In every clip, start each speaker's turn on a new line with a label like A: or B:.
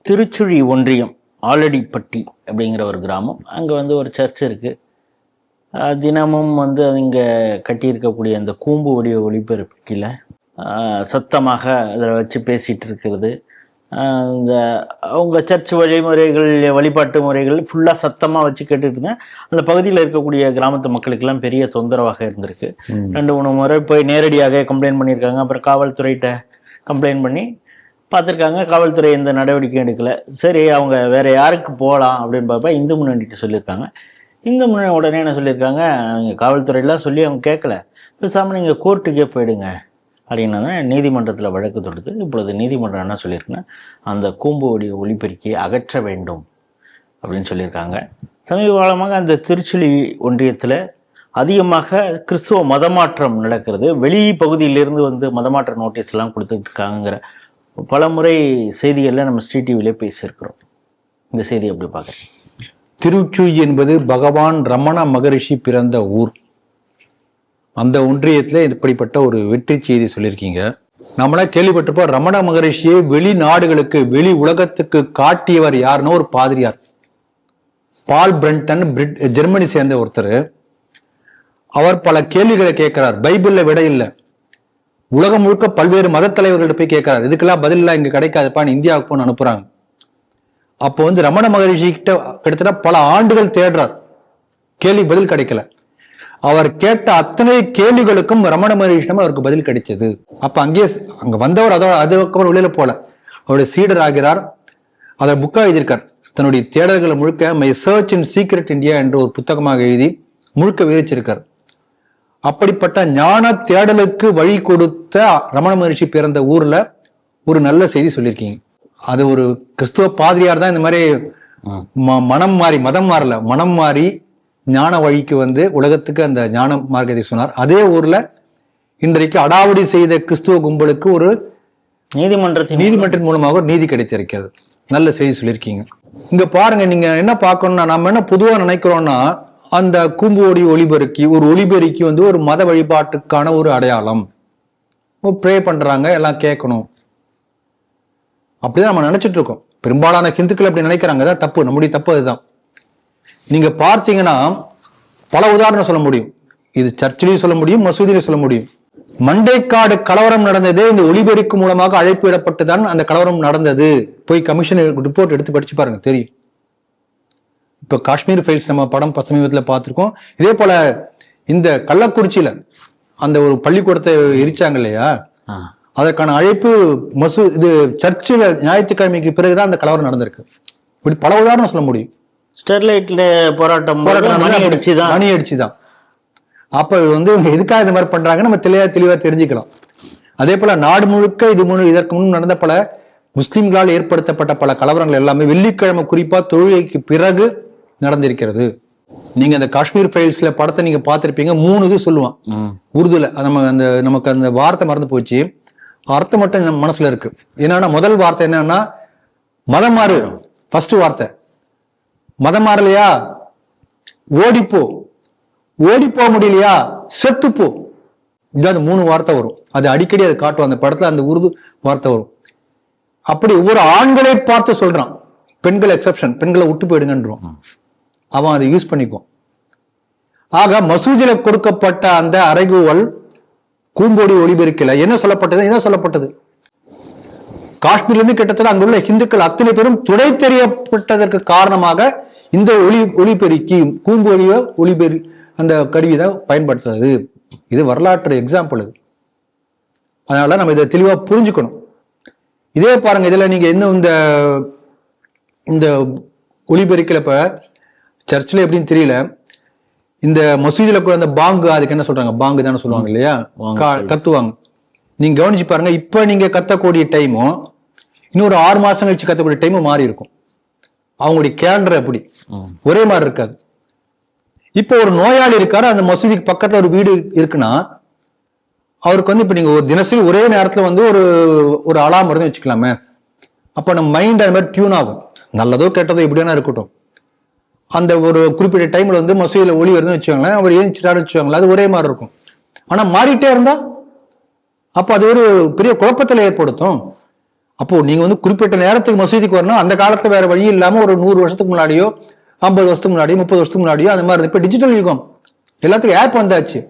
A: திருச்சுழி ஒன்றியம் ஆலடிப்பட்டி அப்படிங்கிற ஒரு கிராமம். அங்கே ஒரு சர்ச் இருக்குது. தினமும் இங்கே கட்டியிருக்கக்கூடிய அந்த கூம்பு வடிவ ஒளிபெருக்கில் சத்தமாக அதில் வச்சு பேசிகிட்டு இருக்கிறது. இந்த அவங்க சர்ச் வழிமுறைகள், வழிபாட்டு முறைகள் ஃபுல்லாக சத்தமாக வச்சு கேட்டுட்டுங்க. அந்த பகுதியில் இருக்கக்கூடிய கிராமத்து மக்களுக்கெல்லாம் பெரிய தொந்தரவாக இருந்திருக்கு. 2-3 முறை போய் நேரடியாக கம்ப்ளைண்ட் பண்ணியிருக்காங்க. அப்புறம் காவல்துறையிட்ட கம்ப்ளைண்ட் பண்ணி பார்த்துருக்காங்க. காவல்துறை எந்த நடவடிக்கையும் எடுக்கலை. சரி, அவங்க வேறு யாருக்கு போகலாம் அப்படின்னு பார்ப்பா இந்து முன்னணிட்டு சொல்லியிருக்காங்க. இந்து முன்னணி உடனே என்ன சொல்லியிருக்காங்க, அவங்க காவல்துறையெல்லாம் சொல்லி அவங்க கேட்கல, பேசாமல் நீங்கள் கோர்ட்டுக்கே போயிடுங்க அப்படின்னா நீதிமன்றத்தில் வழக்கு தொடுத்து இப்பொழுது நீதிமன்றம் என்ன சொல்லியிருக்குன்னா, அந்த கூம்பு வடிவ ஒளிபெருக்கியை அகற்ற வேண்டும் அப்படின்னு சொல்லியிருக்காங்க. சமீப காலமாக அந்த திருச்சுழி ஒன்றியத்தில் அதிகமாக கிறிஸ்துவ மதமாற்றம் நடக்கிறது. வெளி பகுதியிலிருந்து மதமாற்ற நோட்டீஸ்லாம் கொடுத்துட்டு இருக்காங்கிற பல முறை செய்திகளில் நம்ம ஸ்ரீ டிவிலே பேசியிருக்கிறோம். இந்த செய்தி எப்படி பார்க்குறேன்?
B: திருச்சுழி என்பது பகவான் ரமண மகரிஷி பிறந்த ஊர். அந்த ஒன்றியத்துல இப்படிப்பட்ட ஒரு வெற்றி செய்தி சொல்லியிருக்கீங்க. நம்மளா கேள்விப்பட்டிருப்போம், ரமண மகரிஷியை வெளிநாடுகளுக்கு, வெளி உலகத்துக்கு காட்டியவர் யாருன்னா ஒரு பாதிரியார், பால் பிரண்டன், ஜெர்மனி சேர்ந்த ஒருத்தர். அவர் பல கேள்விகளை கேட்கிறார். பைபிள்ல விட இல்லை, உலகம் முழுக்க பல்வேறு மத தலைவர்கள்ட்ட போய் கேட்கிறார். இதுக்கெல்லாம் பதில் எல்லாம் இங்க கிடைக்காதுப்பான்னு இந்தியாவுக்கு போன்னு அனுப்புறாங்க. அப்போ ரமண மகரிஷி கிட்ட கிட்டத்தட்ட பல ஆண்டுகள் தேடுறார், கேள்வி பதில் கிடைக்கல. அவர் கேட்ட அத்தனை கேள்விகளுக்கும் ரமண மகரிஷிடம் அவருக்கு பதில் கிடைச்சது. அப்ப அங்க வந்தவர் அதுக்கப்புறம் வெளியில போல அவருடைய சீடர் ஆகிறார். அதை புக்கா எழுதியிருக்கார். தன்னுடைய தேடல்களை முழுக்க my search in secret India என்று ஒரு புத்தகமாக எழுதி முழுக்க விவரிச்சிருக்கார். அப்படிப்பட்ட ஞான தேடலுக்கு வழி கொடுத்த ரமண மகரிஷி பிறந்த ஊர்ல ஒரு நல்ல செய்தி சொல்லியிருக்கீங்க. அது ஒரு கிறிஸ்துவ பாதிரியார் தான் இந்த மாதிரி மதம் மாறல, மனம் மாறி ஞான வழிக்கு உலகத்துக்கு அந்த ஞான மார்க்கத்தை சொன்னார். அதே ஊர்ல இன்றைக்கு அடாவடி செய்த கிறிஸ்துவ கும்பலுக்கு ஒரு நீதிமன்றத்தின் மூலமாக ஒரு நீதி கிடைத்திருக்கிறது. நல்ல செய்தி சொல்லியிருக்கீங்க. இங்க பாருங்க, நீங்க என்ன பார்க்கணும்னா, நம்ம என்ன பொதுவா நினைக்கிறோம்னா, அந்த கூம்பு ஒளிபெருக்கி ஒரு ஒளிபெருக்கி ஒரு மத வழிபாட்டுக்கான ஒரு அடையாளம். ப்ரே பண்றாங்க, எல்லாம் கேட்கணும் அப்படிதான் நம்ம நினைச்சிட்டு இருக்கோம். பெரும்பாலான ஹிந்துக்கள் அப்படி நினைக்கிறாங்க. அதான் தப்பு, நம்முடைய தப்பு அதுதான். நீங்க பார்த்தீங்கன்னா பல உதாரணம் சொல்ல முடியும். இது சர்ச்சிலையும் சொல்ல முடியும், மசூதியிலையும் சொல்ல முடியும். மண்டைக்காடு கலவரம் நடந்ததே இந்த ஒளிபெருக்கு மூலமாக அழைப்பு விடப்பட்டுதான் அந்த கலவரம் நடந்தது. போய் கமிஷன் ரிப்போர்ட் எடுத்து படிச்சு பாருங்க, தெரியும். இப்ப காஷ்மீர் ஃபைல்ஸ் நம்ம படம் சமீபத்தில் பார்த்திருக்கோம். இதே போல இந்த கள்ளக்குறிச்சியில அந்த ஒரு பள்ளிக்கூடத்தை எரிச்சாங்க இல்லையா, அதற்கான அழைப்பு இது சர்ச்சில் ஞாயிற்றுக்கிழமைக்கு பிறகுதான் அந்த கலவரம் நடந்திருக்கு. இப்படி பல உதாரணம் சொல்ல முடியும்.
A: ஸ்டெர்லைட்ல போராட்டம்
B: மணி அடிச்சுதான். அப்ப எதுக்காக இந்த மாதிரி பண்றாங்க நம்ம தெளிவா தெரிஞ்சுக்கலாம். அதே போல நாடு முழுக்க இதற்கு முன் நடந்த பல முஸ்லிம்களால் ஏற்படுத்தப்பட்ட பல கலவரங்கள் எல்லாமே வெள்ளிக்கிழமை குறிப்பா தொழுகைக்கு பிறகு நடந்திருக்கிறது. நீங்க அந்த காஷ்மீர் ஃபைல்ஸ்ல படத்தை நீங்க பார்த்திருப்பீங்க. 3 இது சொல்லுவான் உருதுல. நமக்கு அந்த வார்த்தை மறந்து போச்சு, அர்த்தம் மட்டும் நம்ம மனசுல இருக்கு. என்னன்னா முதல் வார்த்தை என்னன்னா மதம் மாறு. ஃபர்ஸ்ட் வார்த்தை மதம் மாறலையா ஓடிப்போ, ஓடிப்போ முடியலையா செத்துப்போ. இதாவது 3 வார்த்தை வரும். அது அடிக்கடி அதை காட்டும் அந்த படத்துல, அந்த உருது வார்த்தை வரும். அப்படி ஒவ்வொரு ஆண்களை பார்த்து சொல்றான். பெண்கள் எக்ஸப்ஷன், பெண்களை விட்டு போயிடுங்கன்றோம். அவன் அதை யூஸ் பண்ணிக்குவான். ஆக மசூதியில கொடுக்கப்பட்ட அந்த அறைகூவல் கூம்போடி ஒளிபெருக்கல என்ன சொல்லப்பட்டது? என்ன சொல்லப்பட்டது? காஷ்மீர்ல இருந்து கிட்டத்தட்ட அங்குள்ள இந்துக்கள் அத்தனை பேரும் துடை தெரியப்பட்டதற்கு காரணமாக இந்த ஒளிபெருக்கி கூம்பு ஒளிபெரு அந்த கருவிதான் பயன்படுத்துறது. இது வரலாற்று எக்ஸாம்பிள். இது அதனால நம்ம இதை தெளிவா புரிஞ்சுக்கணும். இதே பாருங்க, இதுல நீங்க இன்னும் இந்த ஒளிபெருக்கில இப்ப சர்ச்சில் எப்படின்னு தெரியல, இந்த மசூதியில கூட அந்த பாங்கு, அதுக்கு என்ன சொல்றாங்க, பாங்கு தானே சொல்லுவாங்க இல்லையா, கத்துவாங்க. நீங்க கவனிச்சு பாருங்க, இப்ப நீங்க கத்தக்கூடிய டைமும் இன்னொரு 6 மாசம் கழிச்சு கத்தக்கூடிய டைமும் மாறி இருக்கும். அவங்களுடைய கேலண்டர் எப்படி ஒரே மாதிரி இருக்காது. இப்ப ஒரு நோயாளி இருக்காரு, அந்த மசூதிக்கு பக்கத்துல ஒரு வீடு இருக்குன்னா அவருக்கு இப்ப நீங்க ஒரு தினசரி ஒரே நேரத்துல ஒரு அலாம் வருதுன்னு வச்சுக்கலாமே. அப்ப நம்ம மைண்ட் அந்த மாதிரி டியூன் ஆகும். நல்லதோ கெட்டதோ எப்படியான இருக்கட்டும், அந்த ஒரு குறிப்பிட்ட டைம்ல மசூதியில ஒளி வருதுன்னு வச்சுக்கோங்களேன், அவர் ஏஞ்சிட்டாருன்னு வச்சுக்கோங்களேன், அது ஒரே மாதிரி இருக்கும். ஆனா மாறிட்டே இருந்தா அப்ப அது ஒரு பெரிய குழப்பத்தில் ஏற்படுத்தும். அப்போ நீங்க வந்து குறிப்பிட்ட நேரத்துக்கு மசூதிக்கு வரணும். அந்த காலத்துல வேற வழி இல்லாம ஒரு 100 வருஷத்துக்கு முன்னாடியோ 50 வருஷத்துக்கு முன்னாடியோ 30 வருஷத்துக்கு முன்னாடியோ அந்த மாதிரி இப்ப டிஜிட்டல் யுகம், எல்லாத்துக்கும் ஆப் வந்தாச்சு.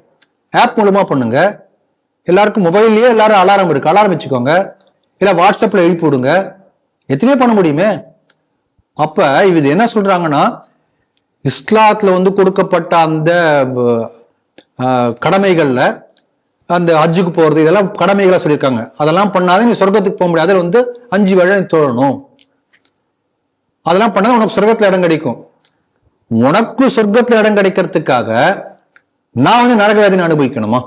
B: ஆப் மூலமா பண்ணுங்க. எல்லாருக்கும் மொபைல்லயே எல்லாரும் அலாரம் இருக்கு, அலாரம் வச்சுக்கோங்க. இல்ல வாட்ஸ்அப்ல எழுப்பி விடுங்க, எத்தனையோ பண்ண முடியுமே. அப்ப இது என்ன சொல்றாங்கன்னா, இஸ்லாத்துல வந்து கொடுக்கப்பட்ட அந்த கடமைகள்ல அந்த ஹஜ்ஜுக்கு போறது இதெல்லாம் கடமைகளா சொல்லியிருக்காங்க. அதெல்லாம் பண்ணாத நீ சொர்க்கத்துக்கு போக முடியாது. வந்து 5 வேளை நீ தொழணும். அதெல்லாம் பண்ணா உனக்கு சொர்க்கத்துல இடம் கிடைக்கும். உனக்கு சொர்க்கத்துல இடம் கிடைக்கிறதுக்காக நான் வந்து நரக வேதனை அனுபவிக்கணுமா?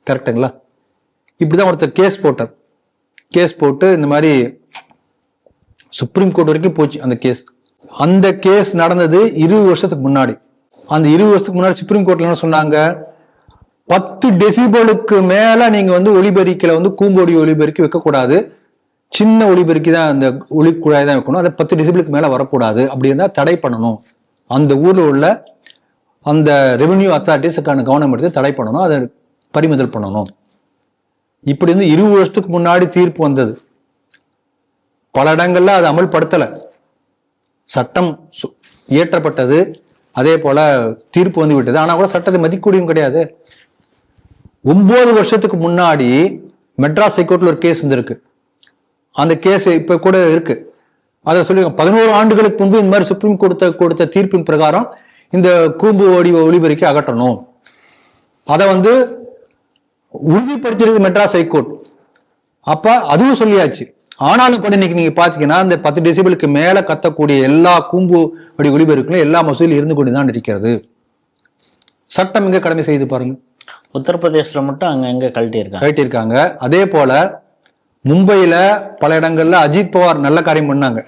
B: கரெக்டுங்களா? இப்படிதான் ஒருத்தர் கேஸ் போட்டு இந்த மாதிரி சுப்ரீம் கோர்ட் வரைக்கும் போச்சு அந்த கேஸ். அந்த கேஸ் நடந்தது 20 வருஷத்துக்கு முன்னாடி. அந்த 20 வருஷத்துக்கு முன்னாடி சுப்ரீம் கோர்ட்ல என்ன சொன்னாங்க, 10 டெசிபலுக்கு மேல நீங்க வந்து ஒலிபெருக்கில வந்து கூம்பொடி ஒலிபெருக்கி வைக்கக்கூடாது. சின்ன ஒலிபெருக்கி தான் அந்த ஒலி குழாய் தான் வைக்கணும். அதை 10 டெசிபலுக்கு மேல வரக்கூடாது. அப்படி இருந்தா தடை பண்ணணும். அந்த ஊர்ல உள்ள அந்த ரெவென்யூ அத்தாரிட்டிஸ்க்கான கவனம் எடுத்து தடை பண்ணணும், அதை பறிமுதல் பண்ணணும். இப்படி வந்து 20 வருஷத்துக்கு முன்னாடி தீர்ப்பு வந்தது. பல இடங்கள்ல அதை அமல்படுத்தல. சட்டம் இயற்றப்பட்டது, அதே போல தீர்ப்பு வந்து விட்டது. ஆனா கூட சட்டத்தை மதிக்கூடியும் கிடையாது. 9 வருஷத்துக்கு முன்னாடி மெட்ராஸ் ஹைகோர்ட்ல ஒரு கேஸ் வந்திருக்கு. அந்த கேஸ் இப்ப கூட இருக்கு. அதை சொல்லி 11 ஆண்டுகளுக்கு முன்பு இந்த மாதிரி சுப்ரீம் கொடுத்த தீர்ப்பின் பிரகாரம் இந்த கூம்பு ஒலிபெருக்கி அகற்றணும். அதை வந்து உறுதிப்படுத்திருக்கு மெட்ராஸ் ஹைகோர்ட். அப்ப அதுவும் சொல்லியாச்சு. ஆனாலும் கூட இன்னைக்கு நீங்க பாத்தீங்கன்னா இந்த 10 டெசிபலுக்கு மேல கத்தக்கூடிய எல்லா கூம்பு ஒலிபெருக்கிலும் எல்லா மசூதியிலும் இருந்து கொண்டுதான் இருக்கிறது. சட்டம் இங்க கடமை செய்து பாருங்க.
A: உத்தரப்பிரதேசத்துல மட்டும் அங்க கழட்டியிருக்காங்க. அதே போல மும்பையில பல இடங்கள்ல அஜித் பவார் நல்ல காரியம் பண்ணாங்க.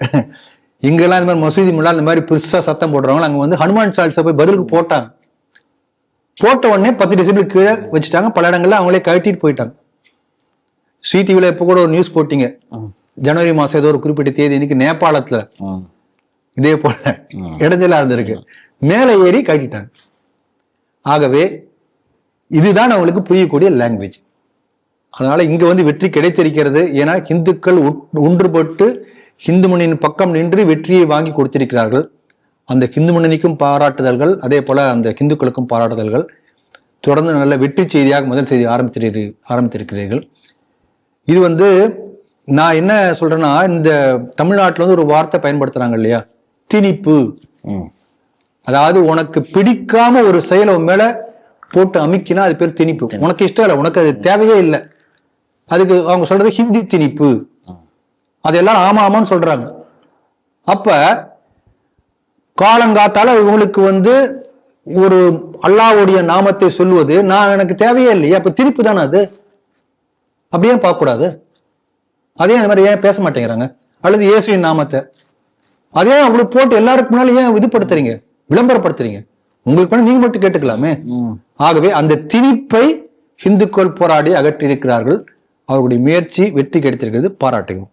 A: இங்கெல்லாம் இந்த மாதிரி மசூதி முல்லா இந்த மாதிரி பெருசா சத்தம் போடுறவங்க அங்க வந்து ஹனுமான் சாலிசா போய் பதிலுக்கு போட்டாங்க. போட்ட உடனே 10 டெசிபிள் கீழே வச்சுட்டாங்க. பல இடங்கள்ல அவங்களே கழட்டிட்டு போயிட்டாங்க. ஸ்ரீ டிவில இப்ப கூட ஒரு நியூஸ் போட்டீங்க, ஜனவரி மாசம் ஏதோ ஒரு குறிப்பிட்ட தேதி இன்னைக்கு நேபாளத்துல இதே போல இடைஞ்சலா இருந்திருக்கு, மேல ஏறி கட்டிட்டாங்க. ஆகவே இதுதான் அவங்களுக்கு புரியக்கூடிய லாங்குவேஜ். அதனால இங்க வந்து வெற்றி கிடைத்திருக்கிறது. ஏன்னா இந்துக்கள் ஒன்றுபட்டு ஹிந்து முன்னணியின் பக்கம் நின்று வெற்றியை வாங்கி கொடுத்திருக்கிறார்கள். அந்த ஹிந்து முன்னணிக்கும் பாராட்டுதல்கள், அதே போல அந்த ஹிந்துக்களுக்கும் பாராட்டுதல்கள். தொடர்ந்து நல்ல வெற்றி செய்தியாக முதல் செய்தி ஆரம்பித்திருக்கிறீர்கள். இது வந்து நான் என்ன சொல்றேன்னா, இந்த தமிழ்நாட்டில் வந்து ஒரு வார்த்தை பயன்படுத்துறாங்க இல்லையா, திணிப்பு. அதாவது உனக்கு பிடிக்காம ஒரு செயலை மேல போட்டு அமைக்கினா அது பேர் திணிப்பு. உனக்கு இஷ்டம் இல்லை, உனக்கு அது தேவையே இல்லை, அதுக்கு அவங்க சொல்றது ஹிந்தி திணிப்பு. அது எல்லாரும் ஆமா ஆமான்னு சொல்றாங்க. அப்ப காலங்காத்தால இவங்களுக்கு வந்து ஒரு அல்லாஹ்வுடைய நாமத்தை சொல்லுவது நான் எனக்கு தேவையே இல்லையா, அப்ப திணிப்பு தானே அது. அப்படியே பார்க்க கூடாது. அதே அந்த மாதிரி ஏன் பேச மாட்டேங்கிறாங்க? அல்லது இயேசுவின் நாமத்தை அதே அவங்களுக்கு போட்டு எல்லாருக்கு முன்னாலும் ஏன் இதுபடுத்துறீங்க, விளம்பரப்படுத்துறீங்க? உங்களுக்கு நீங்க மட்டும் கேட்டுக்கலாமே. ஆகவே அந்த திணிப்பை இந்துக்கள் போராடி அகற்றி இருக்கிறார்கள். அவர்களுடைய முயற்சி வெற்றி கிடைத்திருக்கிறது, பாராட்டுகிறோம்.